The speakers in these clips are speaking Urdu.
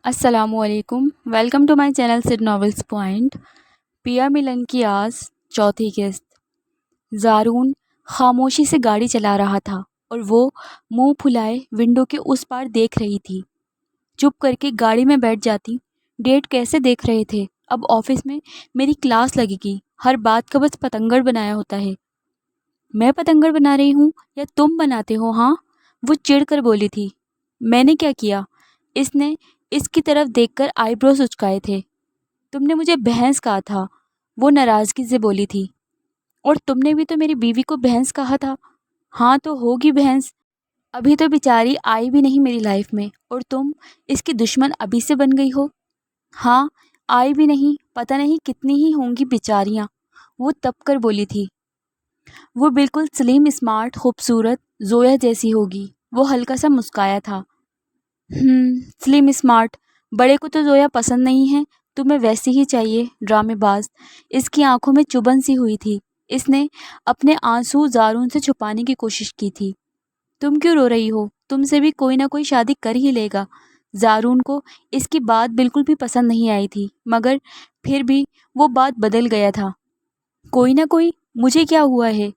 السلام علیکم، welcome to my channel Sad Novels Point. پیا ملن کی آس، چوتھی قسط۔ زارون خاموشی سے گاڑی چلا رہا تھا اور وہ منہ پھلائے ونڈو کے اس پار دیکھ رہی تھی۔ چپ کر کے گاڑی میں بیٹھ جاتی۔ ڈیٹ کیسے دیکھ رہے تھے؟ اب آفس میں میری کلاس لگے گی، ہر بات کا بس پتنگڑ بنایا ہوتا ہے۔ میں پتنگڑ بنا رہی ہوں یا تم بناتے ہو؟ ہاں، وہ چڑ کر بولی تھی۔ میں نے کیا کیا؟ اس نے اس کی طرف دیکھ کر آئی بروز اچکائے تھے۔ تم نے مجھے بھینس کہا تھا، وہ ناراضگی سے بولی تھی۔ اور تم نے بھی تو میری بیوی کو بھینس کہا تھا۔ ہاں تو ہوگی بھینس، ابھی تو بیچاری آئی بھی نہیں میری لائف میں اور تم اس کی دشمن ابھی سے بن گئی ہو۔ ہاں، آئی بھی نہیں، پتہ نہیں کتنی ہی ہوں گی بیچاریاں، وہ تپ کر بولی تھی۔ وہ بالکل سلیم، اسمارٹ، خوبصورت زویا جیسی ہوگی۔ وہ ہلکا سا مسکایا تھا۔ سلیم اسمارٹ، بڑے کو تو زویا پسند نہیں ہے، تمہیں ویسی ہی چاہیے، ڈرامے باز۔ اس کی آنکھوں میں چبھن سی ہوئی تھی۔ اس نے اپنے آنسو زارون سے چھپانے کی کوشش کی تھی۔ تم کیوں رو رہی ہو؟ تم سے بھی کوئی نہ کوئی شادی کر ہی لے گا۔ زارون کو اس کی بات بالکل بھی پسند نہیں آئی تھی، مگر پھر بھی وہ بات بدل گیا تھا۔ کوئی نہ کوئی؟ مجھے کیا ہوا ہے؟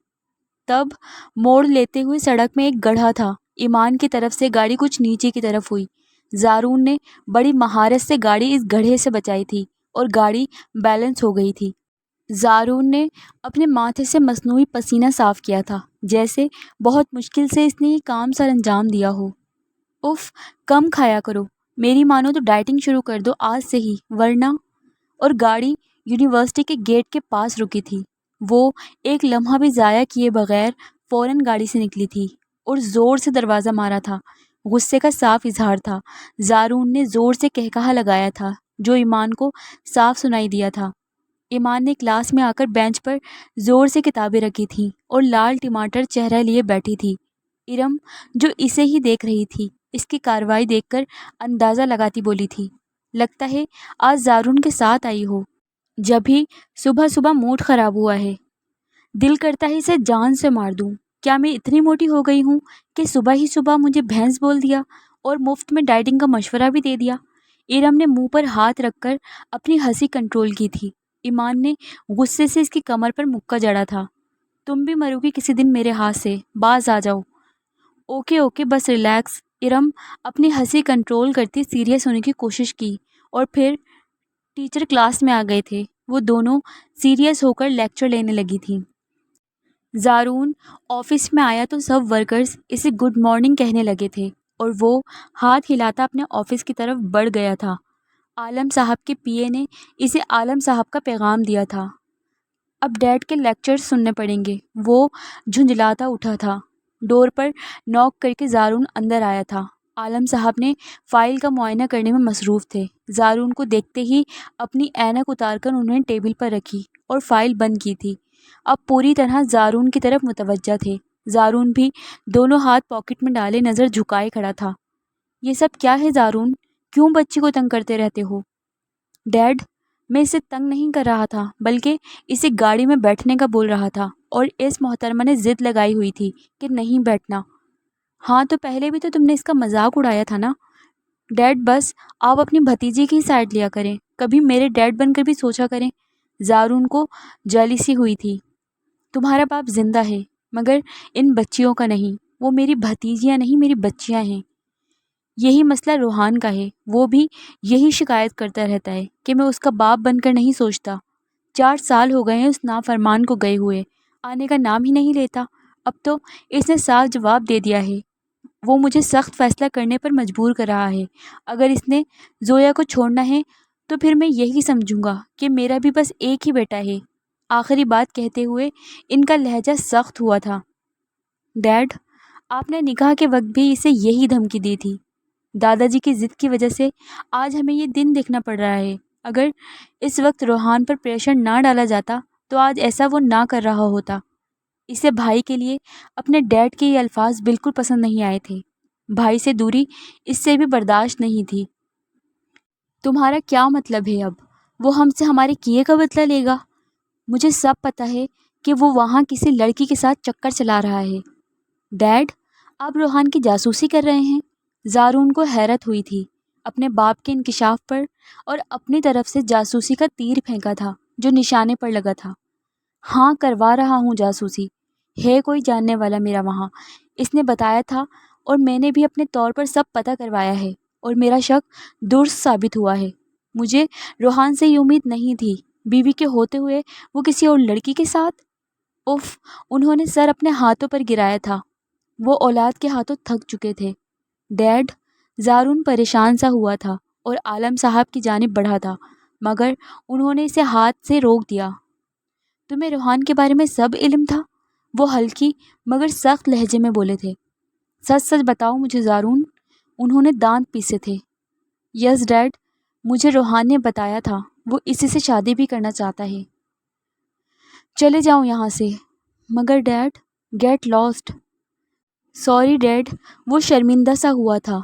تب موڑ لیتے ہوئے سڑک میں ایک گڑھا تھا۔ ایمان کی طرف سے گاڑی کچھ نیچے کی طرف ہوئی۔ زارون نے بڑی مہارت سے گاڑی اس گڑھے سے بچائی تھی اور گاڑی بیلنس ہو گئی تھی۔ زارون نے اپنے ماتھے سے مصنوعی پسینہ صاف کیا تھا، جیسے بہت مشکل سے اس نے یہ کام سر انجام دیا ہو۔ اف، کم کھایا کرو، میری مانو تو ڈائٹنگ شروع کر دو آج سے ہی، ورنہ۔ اور گاڑی یونیورسٹی کے گیٹ کے پاس رکی تھی۔ وہ ایک لمحہ بھی ضائع کیے بغیر فوراً گاڑی سے نکلی تھی اور زور سے دروازہ مارا تھا۔ غصے کا صاف اظہار تھا۔ زارون نے زور سے کہکہا لگایا تھا جو ایمان کو صاف سنائی دیا تھا۔ ایمان نے کلاس میں آ کر بینچ پر زور سے کتابیں رکھی تھیں اور لال ٹماٹر چہرہ لیے بیٹھی تھی۔ ارم، جو اسے ہی دیکھ رہی تھی، اس کی کارروائی دیکھ کر اندازہ لگاتی بولی تھی، لگتا ہے آج زارون کے ساتھ آئی ہو، جبھی صبح صبح موڈ خراب ہوا ہے۔ دل کرتا ہے اسے جان سے مار دوں۔ کیا میں اتنی موٹی ہو گئی ہوں کہ صبح ہی صبح مجھے بھینس بول دیا اور مفت میں ڈائٹنگ کا مشورہ بھی دے دیا؟ ارم نے منہ پر ہاتھ رکھ کر اپنی ہنسی کنٹرول کی تھی۔ ایمان نے غصے سے اس کی کمر پر مکہ جڑا تھا۔ تم بھی مرو گی کسی دن میرے ہاتھ سے، باز آ جاؤ۔ اوکے اوکے، بس ریلیکس۔ ارم اپنی ہنسی کنٹرول کرتی سیریس ہونے کی کوشش کی اور پھر ٹیچر کلاس میں آ گئے تھے۔ وہ دونوں سیریس ہو کر لیکچر لینے لگی تھیں۔ زارون آفس میں آیا تو سب ورکرز اسے گڈ مارننگ کہنے لگے تھے اور وہ ہاتھ ہلاتا اپنے آفس کی طرف بڑھ گیا تھا۔ عالم صاحب کے پی اے نے اسے عالم صاحب کا پیغام دیا تھا۔ اب ڈیڈ کے لیکچرز سننے پڑیں گے۔ وہ جھنجھلاتا اٹھا تھا۔ ڈور پر نوک کر کے زارون اندر آیا تھا۔ عالم صاحب نے فائل کا معائنہ کرنے میں مصروف تھے۔ زارون کو دیکھتے ہی اپنی اینک اتار کر انہوں نے ٹیبل پر رکھی اور فائل بند کی تھی۔ اب پوری طرح زارون کی طرف متوجہ تھے۔ زارون بھی دونوں ہاتھ پاکٹ میں ڈالے نظر جھکائے کھڑا تھا۔ یہ سب کیا ہے زارون؟ کیوں بچی کو تنگ کرتے رہتے ہو؟ ڈیڈ، میں اسے تنگ نہیں کر رہا تھا، بلکہ اسے گاڑی میں بیٹھنے کا بول رہا تھا اور اس محترمہ نے ضد لگائی ہوئی تھی کہ نہیں بیٹھنا۔ ہاں تو پہلے بھی تو تم نے اس کا مذاق اڑایا تھا نا؟ ڈیڈ بس آپ اپنی بھتیجی کی سائڈ لیا کریں، کبھی میرے ڈیڈ بن کر بھی سوچا کریں۔ زارون کو جیلسی ہوئی تھی۔ تمہارا باپ زندہ ہے مگر ان بچیوں کا نہیں، وہ میری بھتیجیاں نہیں، میری بچیاں ہیں۔ یہی مسئلہ روحان کا ہے، وہ بھی یہی شکایت کرتا رہتا ہے کہ میں اس کا باپ بن کر نہیں سوچتا۔ 4 سال ہو گئے ہیں اس نافرمان کو گئے ہوئے، آنے کا نام ہی نہیں لیتا۔ اب تو اس نے صاف جواب دے دیا ہے، وہ مجھے سخت فیصلہ کرنے پر مجبور کر رہا ہے۔ اگر اس نے زویا کو چھوڑنا ہے تو پھر میں یہی سمجھوں گا کہ میرا بھی بس ایک ہی بیٹا ہے۔ آخری بات کہتے ہوئے ان کا لہجہ سخت ہوا تھا۔ ڈیڈ، آپ نے نکاح کے وقت بھی اسے یہی دھمکی دی تھی۔ دادا جی کی ضد کی وجہ سے آج ہمیں یہ دن دیکھنا پڑ رہا ہے۔ اگر اس وقت روحان پر پریشر نہ ڈالا جاتا تو آج ایسا وہ نہ کر رہا ہوتا۔ اسے بھائی کے لیے اپنے ڈیڈ کے یہ الفاظ بالکل پسند نہیں آئے تھے۔ بھائی سے دوری اس سے بھی برداشت نہیں تھی۔ تمہارا کیا مطلب ہے؟ اب وہ ہم سے ہمارے کیے کا بدلہ لے گا؟ مجھے سب پتہ ہے کہ وہ وہاں کسی لڑکی کے ساتھ چکر چلا رہا ہے۔ ڈیڈ، آپ روحان کی جاسوسی کر رہے ہیں؟ زارون کو حیرت ہوئی تھی۔ اپنے باپ کے انکشاف پر اور اپنی طرف سے جاسوسی کا تیر پھینکا تھا جو نشانے پر لگا تھا۔ ہاں، کروا رہا ہوں جاسوسی، ہے کوئی جاننے والا میرا وہاں، اس نے بتایا تھا، اور میں نے بھی اپنے طور پر سب پتہ کروایا ہے، اور میرا شک درست ثابت ہوا ہے۔ مجھے روحان سے یہ امید نہیں تھی، بیوی کے ہوتے ہوئے وہ کسی اور لڑکی کے ساتھ۔ اف، انہوں نے سر اپنے ہاتھوں پر گرایا تھا، وہ اولاد کے ہاتھوں تھک چکے تھے۔ ڈیڈ، زارون پریشان سا ہوا تھا اور عالم صاحب کی جانب بڑھا تھا، مگر انہوں نے اسے ہاتھ سے روک دیا۔ تمہیں روحان کے بارے میں سب علم تھا؟ وہ ہلکی مگر سخت لہجے میں بولے تھے۔ سچ سچ بتاؤ مجھے زارون، انہوں نے دانت پیسے تھے۔ یس ڈیڈ، مجھے روحان نے بتایا تھا، وہ اسی سے شادی بھی کرنا چاہتا ہے۔ چلے جاؤ یہاں سے۔ مگر dad, get lost. Sorry dad, وہ شرمندہ سا ہوا تھا۔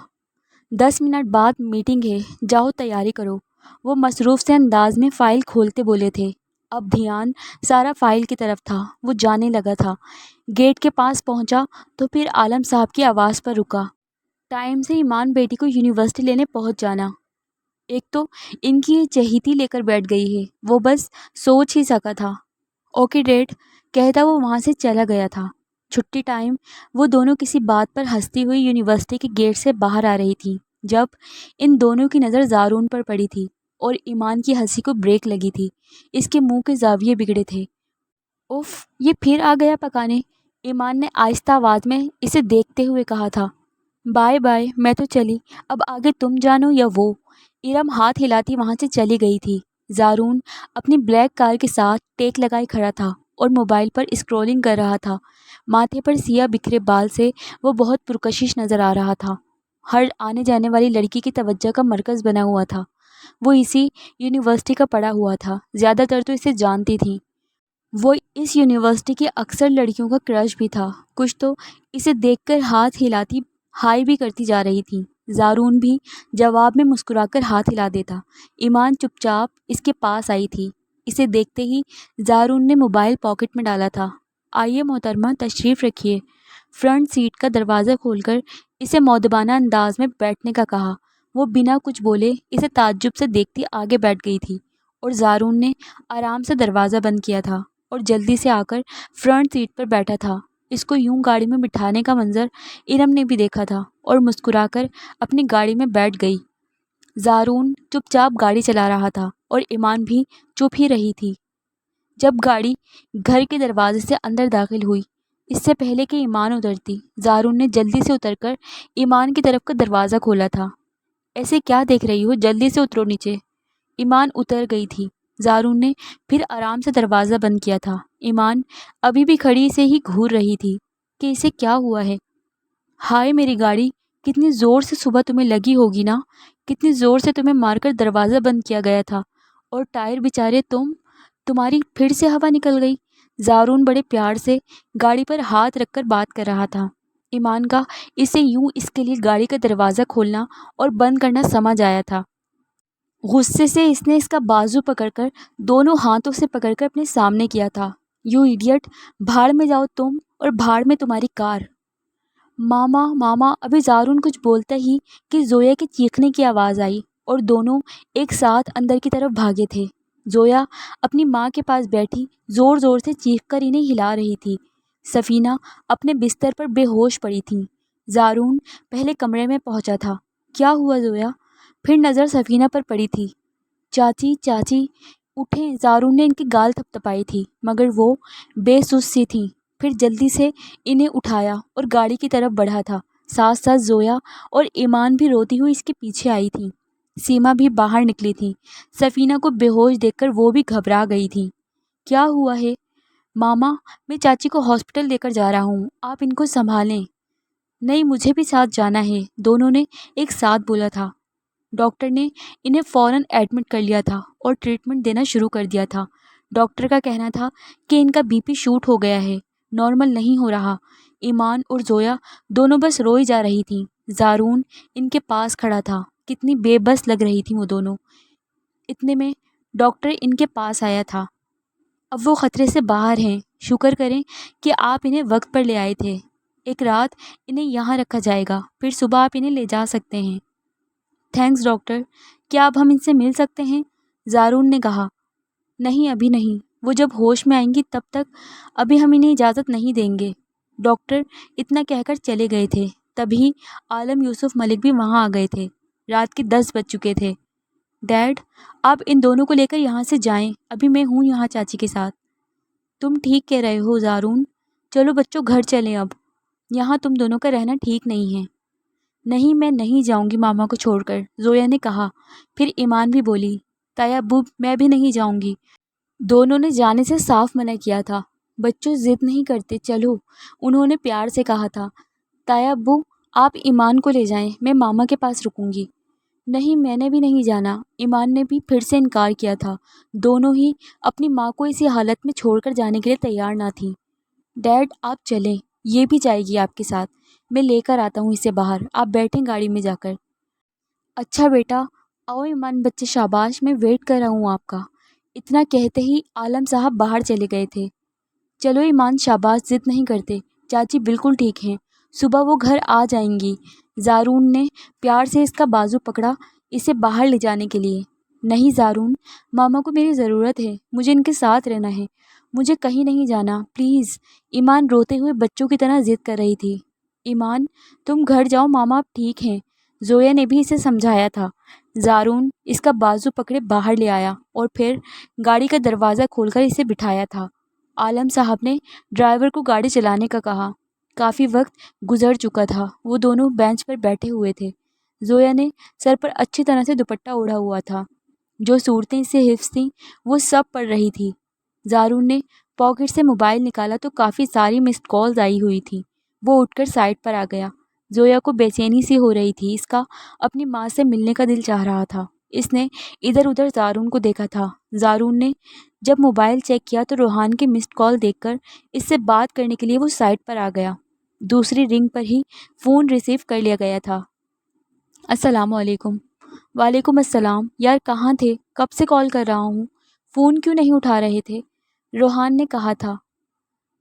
10 منٹ بعد میٹنگ ہے، جاؤ تیاری کرو، وہ مصروف سے انداز میں فائل کھولتے بولے تھے۔ اب دھیان سارا فائل کی طرف تھا، وہ جانے لگا تھا۔ گیٹ کے پاس پہنچا تو پھر عالم صاحب کی آواز پر رکا۔ ٹائم سے ایمان بیٹی کو یونیورسٹی لینے پہنچ جانا۔ ایک تو ان کی یہ چہیتی لے کر بیٹھ گئی ہے، وہ بس سوچ ہی سکا تھا۔ اوکے ڈیڈ، کہتا وہ وہاں سے چلا گیا تھا۔ چھٹی ٹائم وہ دونوں کسی بات پر ہنستی ہوئی یونیورسٹی کے گیٹ سے باہر آ رہی تھی جب ان دونوں کی نظر زارون پر پڑی تھی، اور ایمان کی ہنسی کو بریک لگی تھی۔ اس کے منہ کے زاویے بگڑے تھے۔ اف، یہ پھر آ گیا پکانے، ایمان نے آہستہ آواز میں اسے دیکھتے ہوئے کہا تھا۔ بائے بائے، میں تو چلی، اب آگے تم جانو یا وہ۔ ارم ہاتھ ہلاتی وہاں سے چلی گئی تھی۔ زارون اپنی بلیک کار کے ساتھ ٹیک لگائے کھڑا تھا اور موبائل پر اسکرولنگ کر رہا تھا۔ ماتھے پر سیاہ بکھرے بال سے وہ بہت پرکشش نظر آ رہا تھا، ہر آنے جانے والی لڑکی کی توجہ کا مرکز بنا ہوا تھا۔ وہ اسی یونیورسٹی کا پڑھا ہوا تھا، زیادہ تر تو اسے جانتی تھی۔ وہ اس یونیورسٹی کی اکثر لڑکیوں کا کرش بھی تھا، کچھ تو اسے دیکھ کر ہاتھ ہلاتی ہائی بھی کرتی جا رہی تھی۔ زارون بھی جواب میں مسکرا کر ہاتھ ہلا دیتا۔ ایمان چپ چاپ اس کے پاس آئی تھی۔ اسے دیکھتے ہی زارون نے موبائل پاکٹ میں ڈالا تھا۔ آئیے محترمہ، تشریف رکھیے۔ فرنٹ سیٹ کا دروازہ کھول کر اسے مؤدبانہ انداز میں بیٹھنے کا کہا۔ وہ بنا کچھ بولے اسے تعجب سے دیکھتی آگے بیٹھ گئی تھی، اور زارون نے آرام سے دروازہ بند کیا تھا اور جلدی سے آ کر فرنٹ سیٹ پر بیٹھا تھا۔ اس کو یوں گاڑی میں بٹھانے کا منظر ارم نے بھی دیکھا تھا اور مسکرا کر اپنی گاڑی میں بیٹھ گئی۔ زارون چپ چاپ گاڑی چلا رہا تھا اور ایمان بھی چپ ہی رہی تھی۔ جب گاڑی گھر کے دروازے سے اندر داخل ہوئی، اس سے پہلے کہ ایمان اترتی، زارون نے جلدی سے اتر کر ایمان کی طرف کا دروازہ کھولا تھا۔ ایسے کیا دیکھ رہی ہو، جلدی سے اترو نیچے۔ ایمان اتر گئی تھی۔ زارون نے پھر آرام سے دروازہ بند کیا تھا۔ ایمان ابھی بھی کھڑی سے ہی گھور رہی تھی کہ اسے کیا ہوا ہے۔ ہائے میری گاڑی، کتنی زور سے صبح تمہیں لگی ہوگی نا، کتنی زور سے تمہیں مار کر دروازہ بند کیا گیا تھا، اور ٹائر بیچارے تمہاری پھر سے ہوا نکل گئی۔ زارون بڑے پیار سے گاڑی پر ہاتھ رکھ کر بات کر رہا تھا۔ ایمان کا اسے یوں اس کے لیے گاڑی کا دروازہ کھولنا اور بند کرنا سمجھ آیا تھا۔ غصے سے اس نے اس کا بازو پکڑ کر دونوں ہاتھوں سے پکڑ کر اپنے سامنے کیا تھا۔ یو ایڈیٹ، بھاڑ میں جاؤ تم، اور بھاڑ میں تمہاری کار۔ ماما ماما، ابھی زارون کچھ بولتا ہی کہ زویا کے چیخنے کی آواز آئی اور دونوں ایک ساتھ اندر کی طرف بھاگے تھے۔ زویا اپنی ماں کے پاس بیٹھی زور زور سے چیخ کر انہیں ہلا رہی تھی۔ سفینہ اپنے بستر پر بے ہوش پڑی تھی۔ زارون پہلے کمرے میں پہنچا تھا۔ کیا ہوا زویا؟ پھر نظر سفینہ پر پڑی تھی۔ چاچی چاچی اٹھیں، زارون نے ان کی گال تھپتھپائی تھی، مگر وہ بے سوس سی تھیں۔ پھر جلدی سے انہیں اٹھایا اور گاڑی کی طرف بڑھا تھا۔ ساتھ ساتھ زویا اور ایمان بھی روتی ہوئی اس کے پیچھے آئی تھیں۔ سیما بھی باہر نکلی تھی۔ سفینہ کو بے ہوش دیکھ کر وہ بھی گھبرا گئی تھی۔ کیا ہوا ہے؟ ماما، میں چاچی کو ہاسپٹل لے کر جا رہا ہوں، آپ ان کو سنبھالیں۔ نہیں، مجھے بھی ساتھ جانا ہے، دونوں نے ایک ساتھ بولا تھا۔ ڈاکٹر نے انہیں فوراً ایڈمٹ کر لیا تھا اور ٹریٹمنٹ دینا شروع کر دیا تھا۔ ڈاکٹر کا کہنا تھا کہ ان کا بی پی شوٹ ہو گیا ہے، نارمل نہیں ہو رہا۔ ایمان اور زویا دونوں بس روئی جا رہی تھیں۔ زارون ان کے پاس کھڑا تھا، کتنی بے بس لگ رہی تھیں وہ دونوں۔ اتنے میں ڈاکٹر ان کے پاس آیا تھا۔ اب وہ خطرے سے باہر ہیں، شکر کریں کہ آپ انہیں وقت پر لے آئے تھے۔ ایک رات انہیں یہاں رکھا جائے گا، پھر صبح آپ انہیں لے جا سکتے ہیں۔ تھینکس ڈاکٹر، کیا اب ہم ان سے مل سکتے ہیں؟ زارون نے کہا۔ نہیں ابھی نہیں، وہ جب ہوش میں آئیں گی تب تک ابھی ہم انہیں اجازت نہیں دیں گے۔ ڈاکٹر اتنا کہہ کر چلے گئے تھے، تبھی عالم یوسف ملک بھی وہاں آ گئے تھے۔ رات کے 10 بج چکے تھے۔ ڈیڈ، آپ ان دونوں کو لے کر یہاں سے جائیں، ابھی میں ہوں یہاں چاچی کے ساتھ۔ تم ٹھیک کہہ رہے ہو زارون، چلو بچوں گھر چلیں اب، یہاں تم دونوں کا رہنا ٹھیک نہیں ہے۔ نہیں میں نہیں جاؤں گی ماما کو چھوڑ کر، زویا نے کہا۔ پھر ایمان بھی بولی، تایا ابو میں بھی نہیں جاؤں گی۔ دونوں نے جانے سے صاف منع کیا تھا۔ بچوں ضد نہیں کرتے، چلو، انہوں نے پیار سے کہا تھا۔ تایا ابو آپ ایمان کو لے جائیں، میں ماما کے پاس رکوں گی۔ نہیں میں نے بھی نہیں جانا، ایمان نے بھی پھر سے انکار کیا تھا۔ دونوں ہی اپنی ماں کو اسی حالت میں چھوڑ کر جانے کے لیے تیار نہ تھیں۔ ڈیڈ آپ چلیں، یہ بھی جائے گی آپ کے ساتھ، میں لے کر آتا ہوں اسے باہر، آپ بیٹھیں گاڑی میں جا کر۔ اچھا بیٹا، آؤ ایمان بچے شاباش، میں ویٹ کر رہا ہوں آپ کا۔ اتنا کہتے ہی عالم صاحب باہر چلے گئے تھے۔ چلو ایمان شاباش، ضد نہیں کرتے، چاچی بالکل ٹھیک ہیں، صبح وہ گھر آ جائیں گی۔ زارون نے پیار سے اس کا بازو پکڑا اسے باہر لے جانے کے لیے۔ نہیں زارون، ماما کو میری ضرورت ہے، مجھے ان کے ساتھ رہنا ہے، مجھے کہیں نہیں جانا پلیز۔ ایمان روتے ہوئے بچوں کی طرح ضد کر رہی تھی۔ ایمان تم گھر جاؤ، ماما اب ٹھیک ہیں، زویا نے بھی اسے سمجھایا تھا۔ زارون اس کا بازو پکڑے باہر لے آیا اور پھر گاڑی کا دروازہ کھول کر اسے بٹھایا تھا۔ عالم صاحب نے ڈرائیور کو گاڑی چلانے کا کہا۔ کافی وقت گزر چکا تھا، وہ دونوں بینچ پر بیٹھے ہوئے تھے۔ زویا نے سر پر اچھی طرح سے دوپٹہ اوڑھا ہوا تھا، جو صورتیں اسے حفظ تھیں وہ سب پڑھ رہی تھی۔ زارون نے پاکٹ سے موبائل نکالا تو کافی ساری مسڈ کالز آئی ہوئی تھیں۔ وہ اٹھ کر سائڈ پر آ گیا۔ زویا کو بے چینی سی ہو رہی تھی، اس کا اپنی ماں سے ملنے کا دل چاہ رہا تھا۔ اس نے ادھر ادھر زارون کو دیکھا تھا۔ زارون نے جب موبائل چیک کیا تو روحان کی مسڈ کال دیکھ کر اس سے بات کرنے کے لیے وہ سائڈ پر آ گیا۔ دوسری رنگ پر ہی فون ریسیو کر لیا گیا تھا۔ السلام علیکم۔ وعلیکم السلام، یار کہاں تھے؟ کب سے کال کر رہا ہوں، فون کیوں نہیں اٹھا رہے تھے؟ روحان نے کہا تھا۔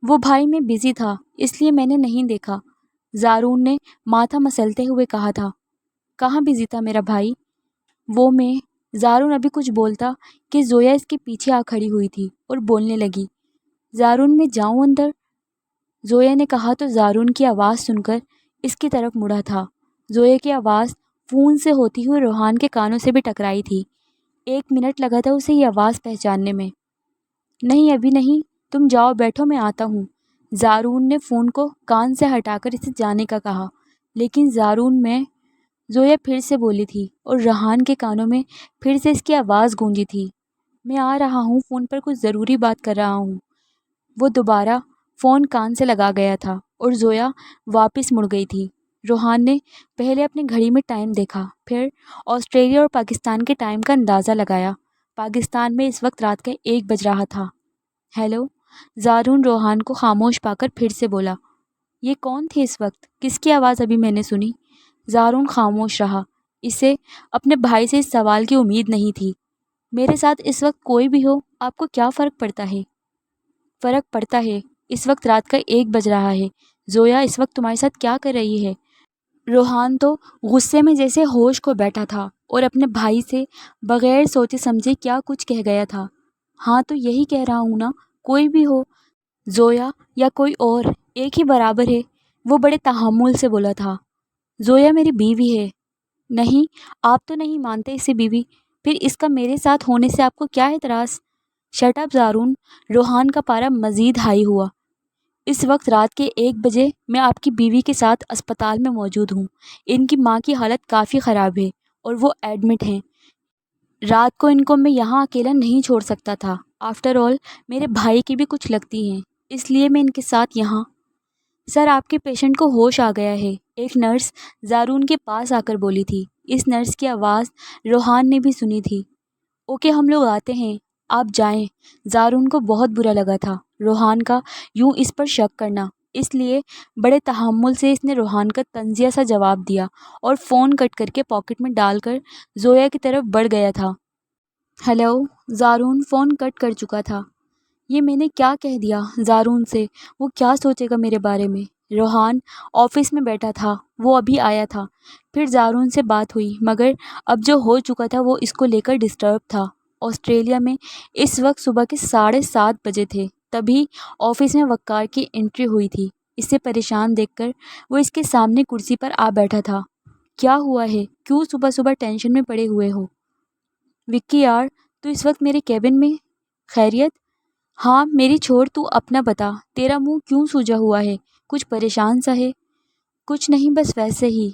وہ بھائی میں بزی تھا اس لیے میں نے نہیں دیکھا، زارون نے ماتھا مسلتے ہوئے کہا تھا۔ کہاں بزی تھا میرا بھائی؟ وہ میں زارون ابھی کچھ بولتا کہ زویا اس کے پیچھے آ کھڑی ہوئی تھی اور بولنے لگی۔ زارون میں جاؤں اندر؟ زویا نے کہا تو زارون کی آواز سن کر اس کی طرف مڑا تھا۔ زویا کی آواز فون سے ہوتی ہوئی روحان کے کانوں سے بھی ٹکرائی تھی۔ 1 منٹ لگا تھا اسے یہ آواز پہچاننے میں۔ نہیں ابھی نہیں، تم جاؤ بیٹھو میں آتا ہوں۔ زارون نے فون کو کان سے ہٹا کر اسے جانے کا کہا، لیکن زارون میں زویا پھر سے بولی تھی اور روحان کے کانوں میں پھر سے اس کی آواز گونجی تھی۔ میں آ رہا ہوں، فون پر کچھ ضروری بات کر رہا ہوں۔ وہ دوبارہ فون کان سے لگا گیا تھا اور زویا واپس مڑ گئی تھی۔ روحان نے پہلے اپنی گھڑی میں ٹائم دیکھا، پھر آسٹریلیا اور پاکستان کے ٹائم کا اندازہ لگایا۔ پاکستان میں اس وقت رات کا 1 بج رہا تھا۔ ہیلو، زارون روحان کو خاموش پا کر پھر سے بولا۔ یہ کون تھی اس وقت؟ کس کی آواز ابھی میں نے سنی؟ زارون خاموش رہا، اسے اپنے بھائی سے اس سوال کی امید نہیں تھی۔ میرے ساتھ اس وقت کوئی بھی ہو، آپ کو کیا فرق پڑتا ہے؟ فرق پڑتا ہے، اس وقت رات کا 1 بج رہا ہے۔ زویا اس وقت تمہارے ساتھ کیا کر رہی ہے؟ روحان تو غصے میں جیسے ہوش کو بیٹھا تھا اور اپنے بھائی سے بغیر سوچے سمجھے کیا کچھ کہہ گیا تھا۔ ہاں تو یہی کہہ رہا ہوں نا، کوئی بھی ہو، زویا یا کوئی اور، ایک ہی برابر ہے، وہ بڑے تحمل سے بولا تھا۔ زویا میری بیوی ہے۔ نہیں، آپ تو نہیں مانتے اسے بیوی، پھر اس کا میرے ساتھ ہونے سے آپ کو کیا اعتراض؟ شٹ اپ زارون، روحان کا پارا مزید ہائی ہوا۔ اس وقت رات کے 1 بجے میں آپ کی بیوی کے ساتھ اسپتال میں موجود ہوں۔ ان کی ماں کی حالت کافی خراب ہے اور وہ ایڈمٹ ہیں۔ رات کو ان کو میں یہاں اکیلا نہیں چھوڑ سکتا تھا، آفٹر آل میرے بھائی کی بھی کچھ لگتی ہیں، اس لیے میں ان کے ساتھ یہاں۔ سر آپ کے پیشنٹ کو ہوش آ گیا ہے، ایک نرس زارون کے پاس آ کر بولی تھی۔ اس نرس کی آواز روحان نے بھی سنی تھی۔ اوکے ہم لوگ آتے ہیں، آپ جائیں۔ زارون کو بہت برا لگا تھا روحان کا یوں اس پر شک کرنا، اس لیے بڑے تحمل سے اس نے روحان کا طنزیہ سا جواب دیا اور فون کٹ کر کے پاکٹ میں ڈال کر زویا کی طرف بڑھ گیا تھا۔ ہیلو، زارون فون کٹ کر چکا تھا۔ یہ میں نے کیا کہہ دیا زارون سے، وہ کیا سوچے گا میرے بارے میں؟ روحان آفس میں بیٹھا تھا، وہ ابھی آیا تھا۔ پھر زارون سے بات ہوئی، مگر اب جو ہو چکا تھا وہ اس کو لے کر ڈسٹرب تھا۔ آسٹریلیا میں اس وقت صبح کے 7:30 بجے تھے، تبھی آفس میں وقار کی انٹری ہوئی تھی۔ اسے پریشان دیکھ کر وہ اس کے سامنے کرسی پر آ بیٹھا تھا۔ کیا ہوا ہے؟ کیوں صبح صبح ٹینشن میں پڑے ہوئے ہو؟ وکی یار، تو اس وقت میرے کیبن میں؟ خیریت؟ ہاں میری چھوڑ، تو اپنا بتا، تیرا منہ کیوں سوجا ہوا ہے؟ کچھ پریشان سا ہے؟ کچھ نہیں، بس ویسے ہی۔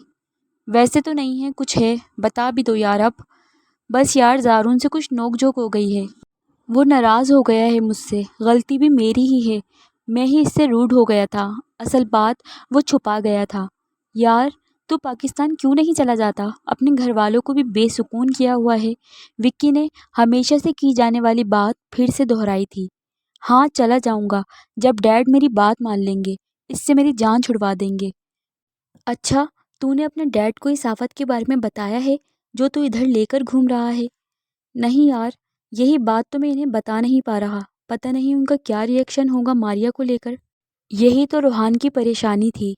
ویسے تو نہیں ہے، کچھ ہے، بتا بھی دو یار اب۔ بس یار زارون سے کچھ نوک جھوک ہو گئی ہے، وہ ناراض ہو گیا ہے مجھ سے، غلطی بھی میری ہی ہے، میں ہی اس سے روڈ ہو گیا تھا، اصل بات وہ چھپا گیا تھا۔ یار تو پاکستان کیوں نہیں چلا جاتا؟ اپنے گھر والوں کو بھی بے سکون کیا ہوا ہے۔ وکی نے ہمیشہ سے کی جانے والی بات پھر سے دہرائی تھی۔ ہاں چلا جاؤں گا، جب ڈیڈ میری بات مان لیں گے، اس سے میری جان چھڑوا دیں گے۔ اچھا، تو نے اپنے ڈیڈ کو اس آفت کے بارے میں بتایا ہے جو تو ادھر لے کر گھوم رہا ہے؟ نہیں یار، یہی بات تو میں انہیں بتا نہیں پا رہا، پتہ نہیں ان کا کیا ری ایکشن ہوگا ماریا کو لے کر۔ یہی تو روحان کی پریشانی تھی۔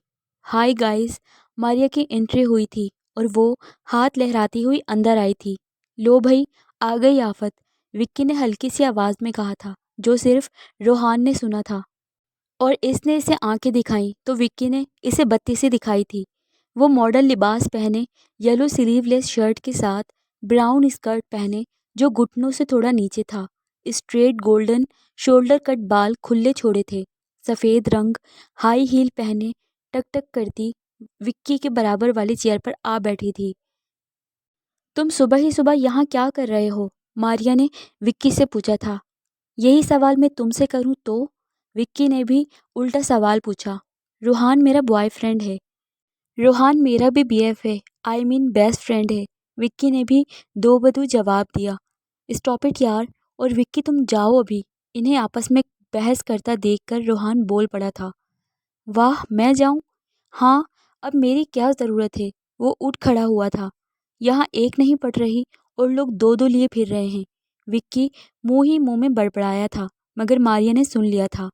ہائی گائز، ماریا کی انٹری ہوئی تھی اور وہ ہاتھ لہراتی ہوئی اندر آئی تھی۔ لو بھائی، آ گئی آفت، وکی نے ہلکی سی آواز میں کہا تھا، جو صرف روحان نے سنا تھا۔ اور اس نے اسے آنکھیں دکھائیں تو وکی نے اسے بتی سی دکھائی تھی۔ وہ ماڈل لباس پہنے، یلو سلیو لیس شرٹ کے ساتھ براؤن اسکرٹ پہنے جو گھٹنوں سے تھوڑا نیچے تھا، اسٹریٹ گولڈن شولڈر کٹ بال کھلے چھوڑے تھے، سفید رنگ ہائی ہیل پہنے ٹک ٹک کرتی وکی کے برابر والی چیئر پر آ بیٹھی تھی۔ تم صبح ہی صبح یہاں کیا کر رہے ہو؟ ماریا نے وکی سے پوچھا تھا۔ یہی سوال میں تم سے کروں تو؟ وکی نے بھی الٹا سوال پوچھا۔ روحان میرا بوائے فرینڈ ہے۔ روحان میرا بھی بی ایف ہے، آئی مین بیسٹ فرینڈ ہے، وکی نے بھی دو بدو جواب دیا۔ اسٹاپ اٹ یار، اور وکی تم جاؤ ابھی۔ انہیں آپس میں بحث کرتا دیکھ کر روحان بول پڑا تھا۔ واہ، میں جاؤں؟ ہاں، اب میری کیا ضرورت ہے؟ وہ اٹھ کھڑا ہوا تھا۔ یہاں ایک نہیں پڑ رہی اور لوگ دو دو لیے پھر رہے ہیں۔ وکی منہ ہی منہ میں بڑبڑایا تھا، مگر ماریا نے سن لیا تھا۔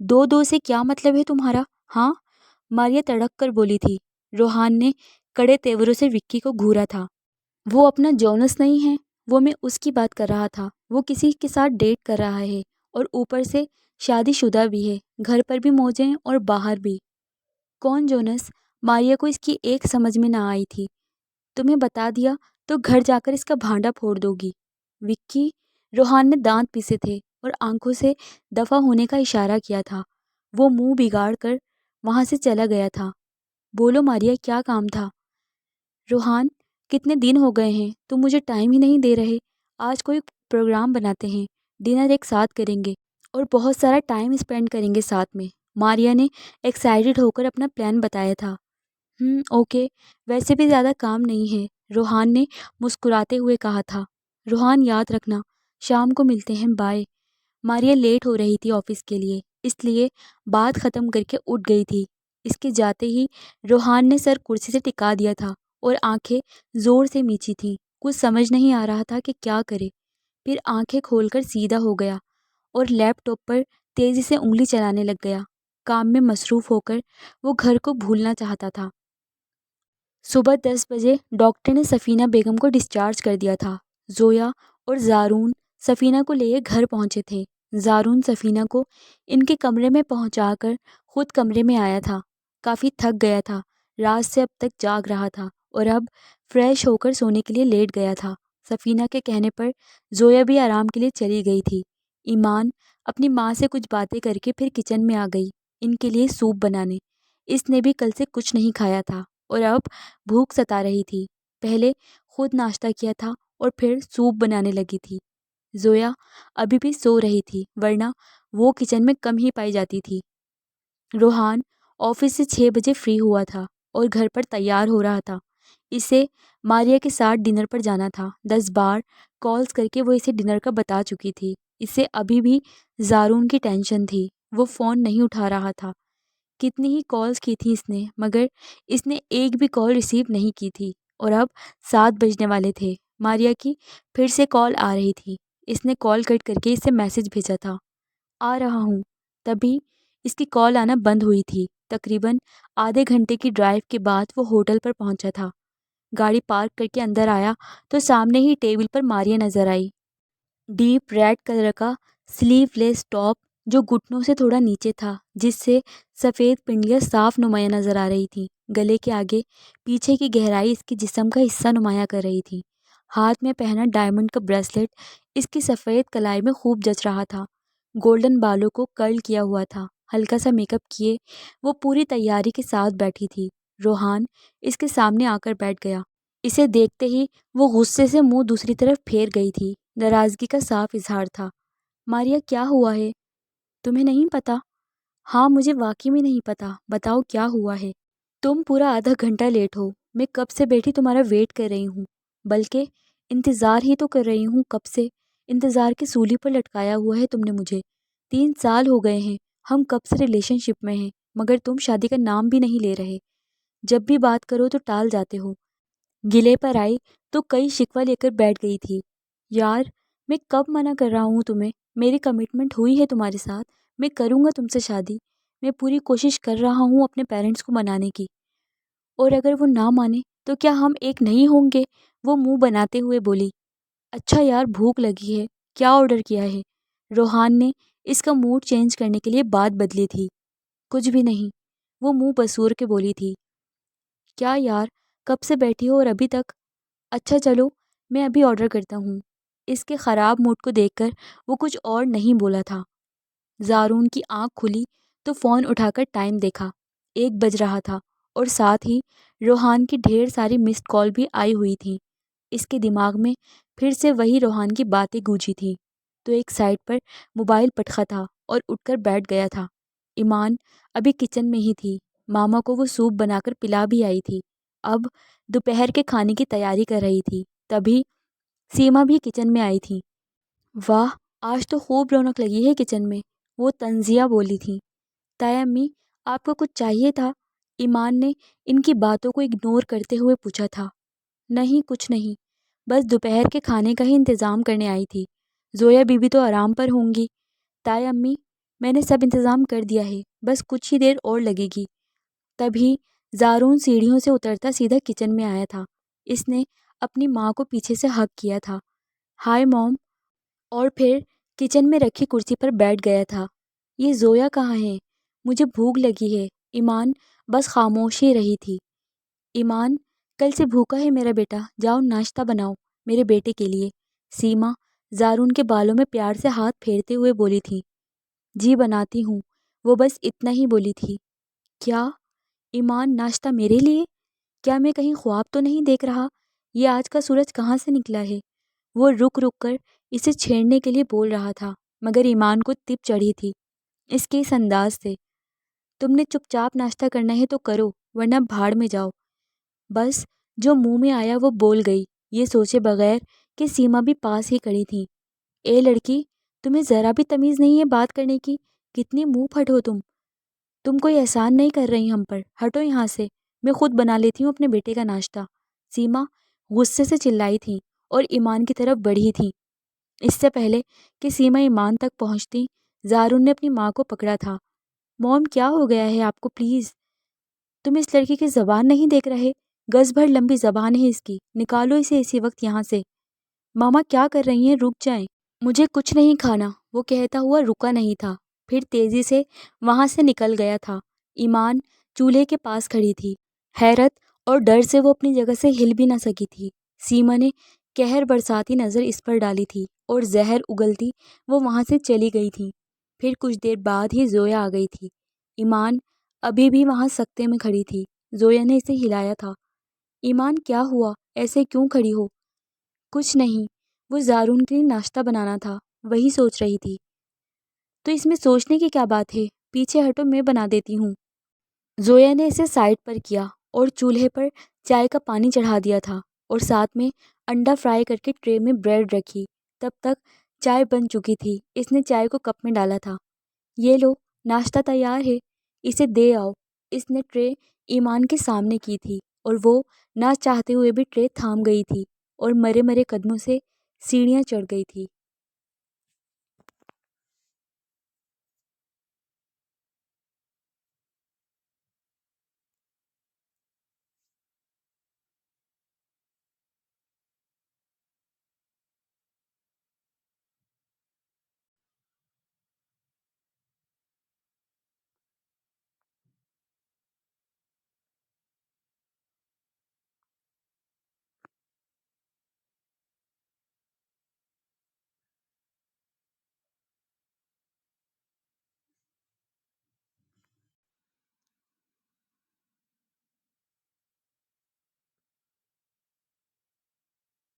دو دو سے کیا مطلب ہے تمہارا؟ ہاں؟ ماریا تڑک کر بولی تھی۔ روحان نے کڑے تیوروں سے وکی کو گھورا تھا۔ وہ اپنا جونس نہیں ہے، وہ میں اس کی بات کر رہا تھا، وہ کسی کے ساتھ ڈیٹ کر رہا ہے اور اوپر سے شادی شدہ بھی ہے، گھر پر بھی موجیں اور باہر بھی۔ کون جونس؟ ماریا کو اس کی ایک سمجھ میں نہ آئی تھی۔ تمہیں بتا دیا تو گھر جا کر اس کا بھانڈا پھوڑ دو گی۔ وکی، روحان نے دانت پیسے تھے اور آنکھوں سے دفع ہونے کا اشارہ کیا تھا۔ وہ منہ بگاڑ کر وہاں سے چلا گیا تھا۔ بولو ماریا، کیا کام تھا؟ روحان، کتنے دن ہو گئے ہیں، تم مجھے ٹائم ہی نہیں دے رہے۔ آج کوئی پروگرام بناتے ہیں، ڈنر ایک ساتھ کریں گے اور بہت سارا ٹائم اسپینڈ کریں گے ساتھ میں۔ ماریا نے ایکسائٹڈ ہو کر اپنا پلان بتایا تھا۔ اوکے، ویسے بھی زیادہ کام نہیں ہے، روحان نے مسکراتے ہوئے کہا تھا۔ روحان، یاد رکھنا، شام کو ملتے ہیں، بائے۔ ماریا لیٹ ہو رہی تھی آفس کے لیے، اس لیے بات ختم کر کے اٹھ گئی تھی۔ اس کے جاتے ہی روحان نے سر کرسی سے ٹکا دیا تھا اور آنکھیں زور سے میچی تھیں، کچھ سمجھ نہیں آ رہا تھا کہ کیا کرے۔ پھر آنکھیں کھول کر سیدھا ہو گیا اور لیپ ٹاپ پر تیزی سے انگلی چلانے لگ گیا۔ کام میں مصروف ہو کر وہ گھر کو بھولنا چاہتا تھا۔ صبح 10 بجے ڈاکٹر نے سفینہ بیگم کو ڈسچارج کر دیا تھا۔ زویا اور زارون سفینہ کو لے گھر پہنچے تھے۔ زارون سفینہ کو ان کے کمرے میں پہنچا کر خود کمرے میں آیا تھا۔ کافی تھک گیا تھا، رات سے اب تک جاگ رہا تھا اور اب فریش ہو کر سونے کے لیے لیٹ گیا تھا۔ سفینہ کے کہنے پر زویا بھی آرام کے لیے چلی گئی تھی۔ ایمان اپنی ماں سے کچھ باتیں کر کے پھر کچن میں آ گئی ان کے لیے سوپ بنانے۔ اس نے بھی کل سے کچھ نہیں کھایا تھا اور اب بھوک ستا رہی تھی۔ پہلے خود ناشتہ کیا تھا اور پھر سوپ بنانے لگی تھی۔ زویا ابھی بھی سو رہی تھی، ورنہ وہ کچن میں کم ہی پائی جاتی تھی۔ روحان آفس سے 6 بجے فری ہوا تھا اور گھر پر تیار ہو رہا تھا۔ اسے ماریا کے ساتھ ڈنر پر جانا تھا۔ 10 بار کالز کر کے وہ اسے ڈنر کا بتا چکی تھی۔ اسے ابھی بھی زارون کی ٹینشن تھی، وہ فون نہیں اٹھا رہا تھا۔ کتنی ہی کالز کی تھی اس نے، مگر اس نے ایک بھی کال ریسیو نہیں کی تھی اور اب 7 بجنے والے تھے۔ ماریا کی پھر سے کال آ رہی تھی۔ اس نے کال کٹ کر کے اسے میسج بھیجا تھا، آ رہا ہوں۔ تبھی اس کی کال آنا بند ہوئی تھی۔ تقریباً آدھے گھنٹے کی ڈرائیو کے بعد وہ ہوٹل پر پہنچا تھا۔ گاڑی پارک کر کے اندر آیا تو سامنے ہی ٹیبل پر ماریا نظر آئی۔ ڈیپ ریڈ کلر کا سلیو لیس ٹاپ جو گھٹنوں سے تھوڑا نیچے تھا، جس سے سفید پنڈلیاں صاف نمایاں نظر آ رہی تھیں۔ گلے کے آگے پیچھے کی گہرائی اس کے جسم کا حصہ نمایاں کر رہی تھی۔ ہاتھ میں پہنا ڈائمنڈ کا بریسلٹ اس کی سفید کلائی میں خوب جچ رہا تھا۔ گولڈن بالوں کو کرل کیا ہوا تھا، ہلکا سا میک اپ کیے وہ پوری تیاری کے ساتھ بیٹھی تھی۔ روحان اس کے سامنے آ کر بیٹھ گیا۔ اسے دیکھتے ہی وہ غصے سے منہ دوسری طرف پھیر گئی تھی۔ ناراضگی کا صاف اظہار تھا۔ ماریا کیا ہوا ہے؟ تمہیں نہیں پتا؟ ہاں مجھے واقعی میں نہیں پتا، بتاؤ کیا ہوا ہے؟ تم پورا آدھا گھنٹہ لیٹ ہو، میں کب سے بیٹھی تمہارا ویٹ کر رہی ہوں، بلکہ انتظار ہی تو کر رہی ہوں کب سے۔ انتظار کی سولی پر لٹکایا ہوا ہے تم نے مجھے۔ 3 سال ہو گئے ہیں، ہم کب سے ریلیشن شپ میں ہیں، مگر تم شادی کا نام بھی نہیں لے رہے۔ جب بھی بات کرو تو ٹال جاتے ہو۔ گلے پر آئی تو کئی شکوہ لے کر بیٹھ گئی تھی۔ یار میں کب منع کر رہا ہوں تمہیں؟ میری کمٹمنٹ ہوئی ہے تمہارے ساتھ، میں کروں گا تم سے شادی۔ میں پوری کوشش کر رہا ہوں اپنے پیرنٹس کو منانے کی، اور اگر وہ نہ مانے تو کیا ہم ایک نہیں ہوں گے؟ وہ منہ بناتے ہوئے بولی۔ اچھا یار بھوک لگی ہے، کیا آرڈر کیا ہے؟ روحان نے اس کا موڈ چینج کرنے کے لیے بات بدلی تھی۔ کچھ بھی نہیں، وہ منہ بسور کے بولی تھی۔ کیا یار کب سے بیٹھی ہو اور ابھی تک؟ اچھا چلو میں ابھی آرڈر کرتا ہوں۔ اس کے خراب موڈ کو دیکھ کر وہ کچھ اور نہیں بولا تھا۔ زارون کی آنکھ کھلی تو فون اٹھا کر ٹائم دیکھا، 1 بج رہا تھا، اور ساتھ ہی روحان کی ڈھیر ساری مسڈ کال بھی آئی ہوئی تھیں۔ اس کے دماغ میں پھر سے وہی روحان کی باتیں گونجی تھیں، تو ایک سائڈ پر موبائل پٹخا تھا اور اٹھ کر بیٹھ گیا تھا۔ ایمان ابھی کچن میں ہی تھی، ماما کو وہ سوپ بنا کر پلا بھی آئی تھی، اب دوپہر کے کھانے کی تیاری کر رہی تھی۔ تبھی سیما بھی کچن میں آئی تھی۔ واہ آج تو خوب رونق لگی ہے کچن میں، وہ تنزیہ بولی تھی۔ تایا امی آپ کو کچھ چاہیے تھا؟ ایمان نے ان کی باتوں کو اگنور کرتے ہوئے پوچھا تھا۔ نہیں کچھ نہیں، بس دوپہر کے کھانے کا ہی انتظام کرنے آئی تھی۔ زویا بیوی تو آرام پر ہوں گی۔ تایا امی میں نے سب انتظام کر دیا ہے، بس کچھ ہی دیر اور لگے گی۔ تبھی زارون سیڑھیوں سے اترتا سیدھا کچن میں آیا تھا۔ اس نے اپنی ماں کو پیچھے سے ہگ کیا تھا، ہائے موم، اور پھر کچن میں رکھی کرسی پر بیٹھ گیا تھا۔ یہ زویا کہاں ہے؟ مجھے بھوک لگی ہے۔ ایمان بس خاموش ہی رہی تھی۔ ایمان کل سے بھوکا ہے میرا بیٹا، جاؤ ناشتہ بناؤ میرے بیٹے کے لیے۔ سیما زارون کے بالوں میں پیار سے ہاتھ پھیرتے ہوئے بولی تھی۔ جی بناتی ہوں، وہ بس اتنا ہی بولی تھی۔ کیا؟ ایمان ناشتہ میرے لیے؟ کیا میں کہیں خواب تو نہیں دیکھ رہا؟ یہ آج کا سورج کہاں سے نکلا ہے؟ وہ رک رک کر اسے چھیڑنے کے لیے بول رہا تھا، مگر ایمان کو تپ چڑھی تھی اس کے اس انداز سے۔ تم نے چپ چاپ ناشتہ کرنا ہے تو کرو، ورنہ بھاڑ میں جاؤ۔ بس جو منہ میں آیا وہ بول گئی، یہ سوچے بغیر کہ سیما بھی پاس ہی کھڑی تھی۔ اے لڑکی تمہیں ذرا بھی تمیز نہیں ہے بات کرنے کی؟ کتنی منہ پھٹ ہو تم کوئی احسان نہیں کر رہی ہم پر، ہٹو یہاں سے، میں خود بنا لیتی ہوں اپنے بیٹے کا ناشتہ۔ سیما غصے سے چلائی تھی اور ایمان کی طرف بڑھی تھی۔ اس سے پہلے کہ سیما ایمان تک پہنچتی، زارون نے اپنی ماں کو پکڑا تھا۔ موم کیا ہو گیا ہے آپ کو؟ پلیز تم اس لڑکی کی زبان نہیں دیکھ رہے؟ گز بھر لمبی زبان ہے اس کی، نکالو اسے اسی وقت یہاں سے۔ ماما کیا کر رہی ہیں؟ رک جائیں، مجھے کچھ نہیں کھانا، وہ کہتا ہوا رکا نہیں تھا، پھر تیزی سے وہاں سے نکل گیا تھا۔ ایمان چولہے کے پاس کھڑی تھی، حیرت اور ڈر سے وہ اپنی جگہ سے ہل بھی نہ سکی تھی۔ سیما نے قہر برساتی نظر اس پر ڈالی تھی اور زہر اگلتی وہ وہاں سے چلی گئی تھی۔ پھر کچھ دیر بعد ہی زویا آ گئی تھی۔ ایمان ابھی بھی وہاں سکتے میں کھڑی تھی۔ زویا نے اسے ہلایا تھا۔ ایمان کیا ہوا؟ ایسے کیوں کھڑی ہو؟ کچھ نہیں، وہ زارون کے لیے ناشتہ بنانا تھا، وہی سوچ رہی تھی۔ تو اس میں سوچنے کی کیا بات ہے؟ پیچھے ہٹو، میں بنا دیتی ہوں۔ زویا نے اسے سائڈ پر کیا اور چولہے پر چائے کا پانی چڑھا دیا تھا اور ساتھ میں انڈا فرائی کر کے ٹرے میں بریڈ رکھی۔ تب تک چائے بن چکی تھی۔ اس نے چائے کو کپ میں ڈالا تھا۔ یہ لو ناشتہ تیار ہے، اسے دے آؤ۔ اس نے ٹرے ایمان کے سامنے کی تھی اور وہ نہ چاہتے ہوئے بھی ٹرے تھام گئی تھی اور مرے مرے قدموں سے سیڑھیاں چڑھ گئی تھی۔